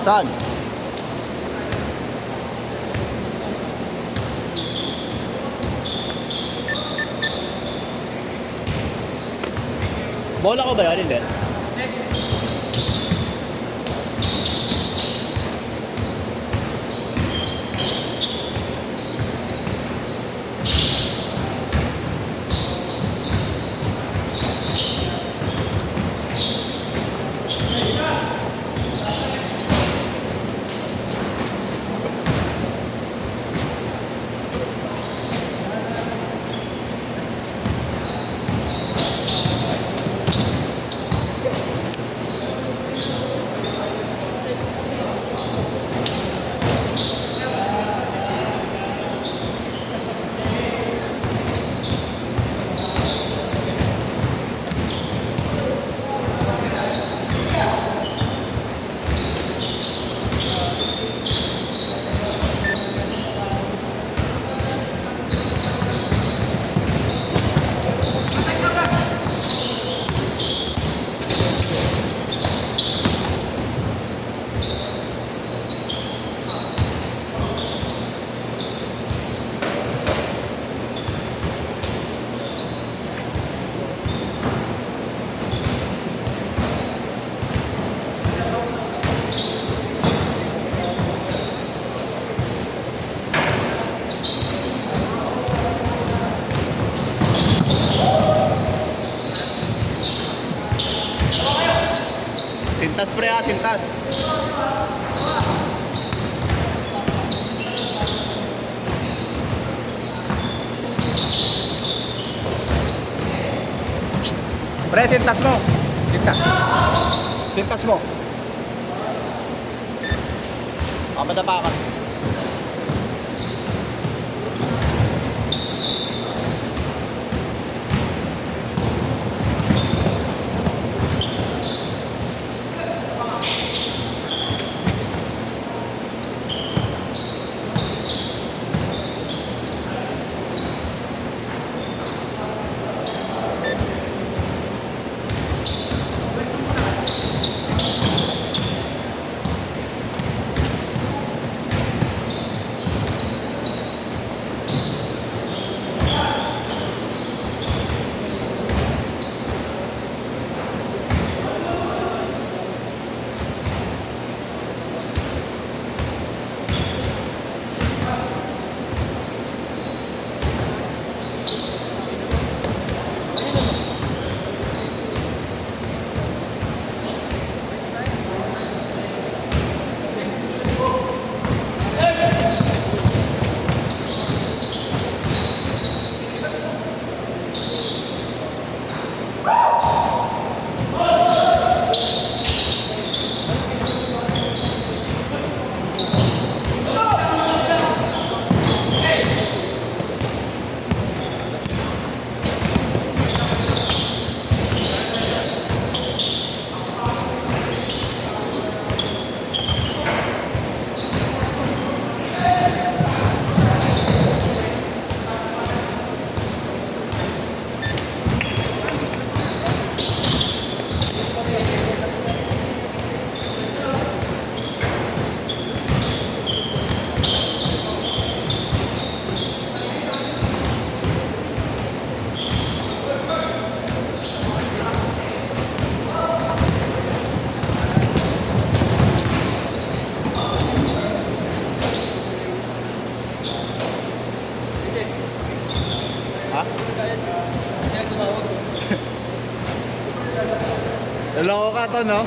Saan? Bola ko ba yan? Hindi. Sintas pre ha, sintas. Pre, sintas mo. Sintas. Sintas mo. Madapa ka. Ha? Kaya tumawag. Loko ka to, no?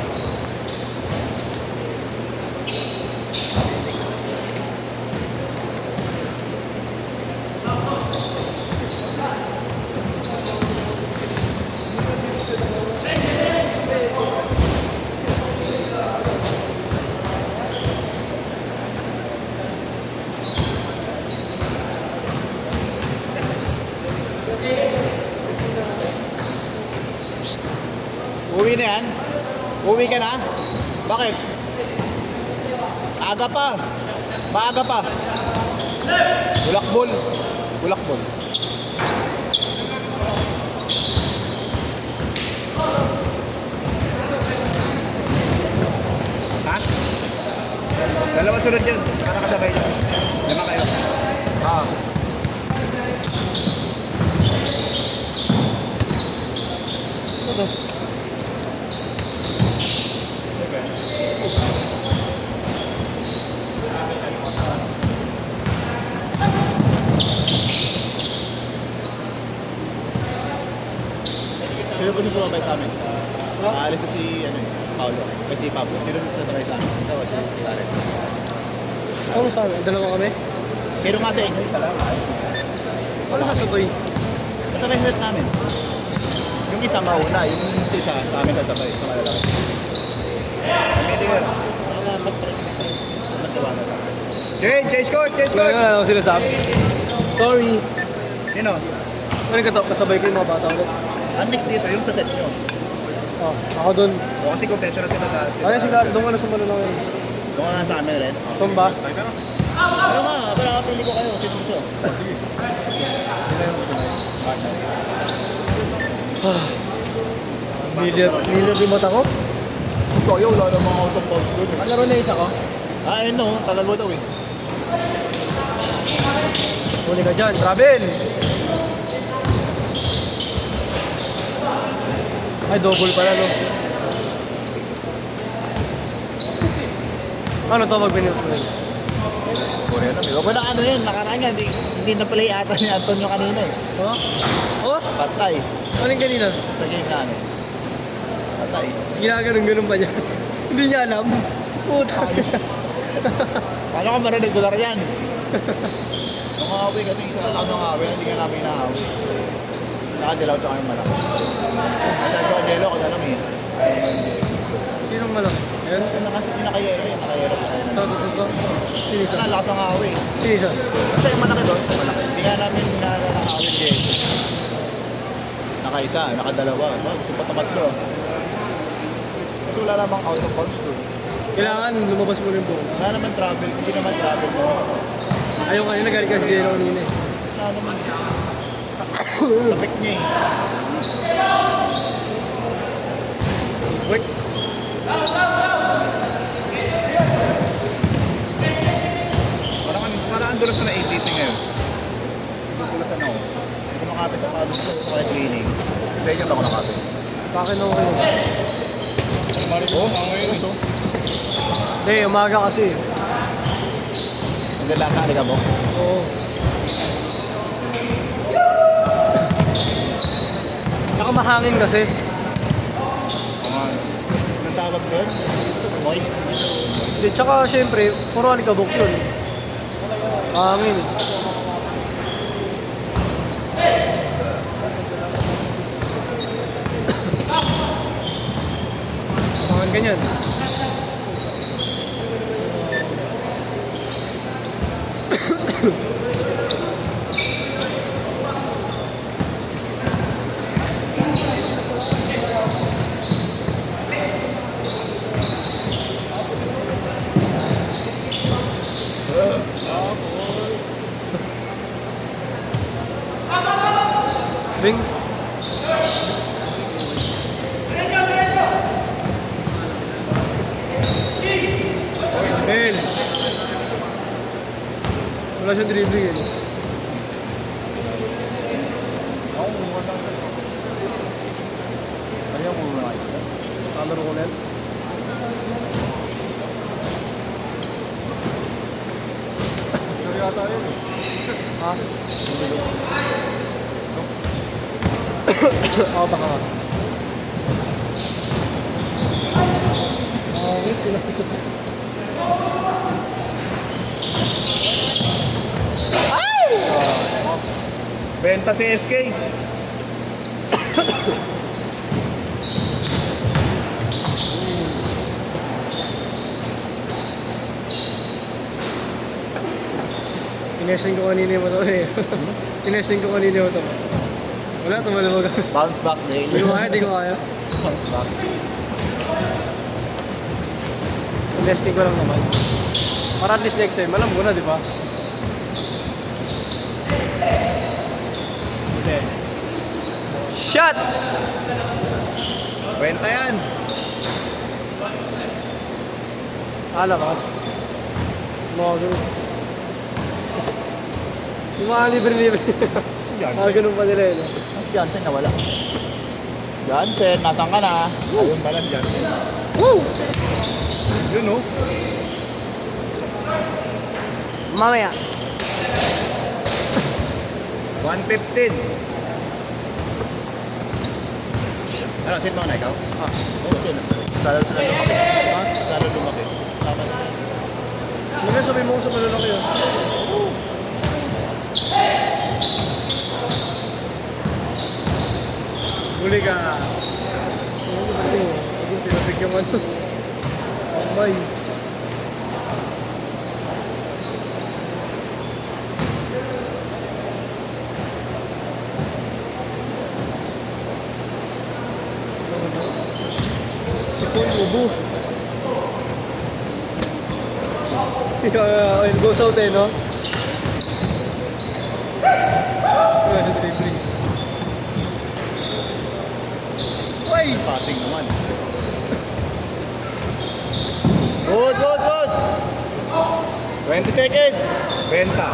Uwi na yan? Uwi ka na? Bakit? Aga pa. Maaga pa. Bulakbol. Bulakbol. Ha? Sunod yun. Para kasabay yun. 5 kayo. Ah. Ano? Sino gusto sumabay sa amin? Aalis na si, ano Paolo. Kasi Pablo. Sino gusto sumabay sa amin? Ikaw, si Karen. Ano sabi? Dalawa kami? Sino nga sa inyo? Isa lang. Ano sasabay? Kasabay sa set namin. Yung isa mauna, yung isa sa amin sasabay. Sa malalaki. Pwede ka. Magtawanan lang. Jane, change court! Change court! Ano sinasabi? Sorry. Sino? Ano ka to? Kasabay ko yung mga bata ulit. Ang next dito, yung sa set nyo. Oh, ako dun. O kasi kompleto na sila dahil. Ano sila? Doon ka na sumalo lang yun. Doon ka na sa amin rin. Tumba? Ano nga, para kapili ko kayo. Sino gusto? Sige. Sino yung gusto na Nilir yung mata ko? Ito, yung wala namang out of bounds doon. Ang laro na isa ko? Ah, ayun no. Tagal mo daw eh. Huli ka dyan, travel! Ay, double pala, no? Ano to pag binili ko rin? Korea na. Wala ano yun. Nakaraan nga. Hindi na-play ata ni Antonio kanina eh. Oh? Oh? Patay. Ano yung kanina? Sa game namin. Patay. Sige na, ganun pa niya. Hindi niya alam. Puta. Paano ka marinig dolar yan? Nangahawi kasi sa nangahawi. Hindi ka namin nahawi. Nakadilaw ito kami malaki. Masabi ko, Jello, ako na lang eh. Sinong malaki? Ayan? Yung nakayero, yung nakayero. Ito. Sinisa. Sana, lakas ng hawi. Sinisa. Basta yung malaki doon, malaki. Hindi nga namin nakahawin din. Nakaisa, nakadalawa. Gusto pa tamatlo. Kasi wala namang out of bounds doon. Kailangan lumabas mo rin po. Wala naman travel, hindi naman travel mo. Ayaw kanina, galing kasi kayo kanina eh. Wala naman. Tapik niya eh. Wait. Parang ang dulas na 880 ngayon. Dudulasan ako. Hindi ko makapit sa padok ko sa kaya cleaning. Sa inyo ba ako nakapit? Sa akin ako kayo. Oh, ngayon oh. Hindi, umaga kasi. Hindi lang ka mo? Oo. Tsaka mahangin kasi. Anong tawag doon? Moist? Hindi, tsaka syempre, puro alikabok yun. Mahangin. Mahangin ganyan. Bing. Ben. Wala siyang dribbling eh. Ako kumuha lang. Ano yung kumuha kayo? Kalaro ko ulit. Sorry ata yun eh. Ha? Oo, baka nga. Wait, pinapisot. Benta si SK. Tinesting ko kanina yung motor eh. Tinesting ko kanina yung motor. Wala, tumalawag. Bounce back day. Di ko kaya, di ko kaya. Bounce back. Tinesting ko lang naman. Para at least next time, alam ko na, di ba? Hindi. Shot! Benta yan. Alakas. Mga ganun. Yung mga libre-libre. Mga Jansen. ganun pa nila eh. No? Mas Jansen nawala. Jansen, nasan ka na? Ayun pala si Jansen. Woo! Yun oh. Mamaya. 115. Ano, sit mo na ikaw? Ah. Oo, sit na. Lalo sila lumaki. Ha? Lalo lumaki. Tama. Hindi na sabihin mo ko sa malalaki yun. Huli ka. Huwag tinapik yung ano. Ambay. Sipon, ubo. It goes out eh, no? Ano, dribbling. Uy! Passing naman. Good, good, good! 20 seconds. Benta.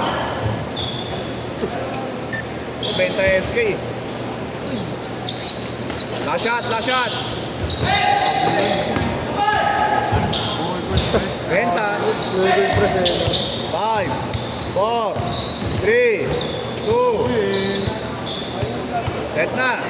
Oh, benta SK. Last shot, last shot. Benta. Good press eh, no? 5, 4, 3, 2, set na.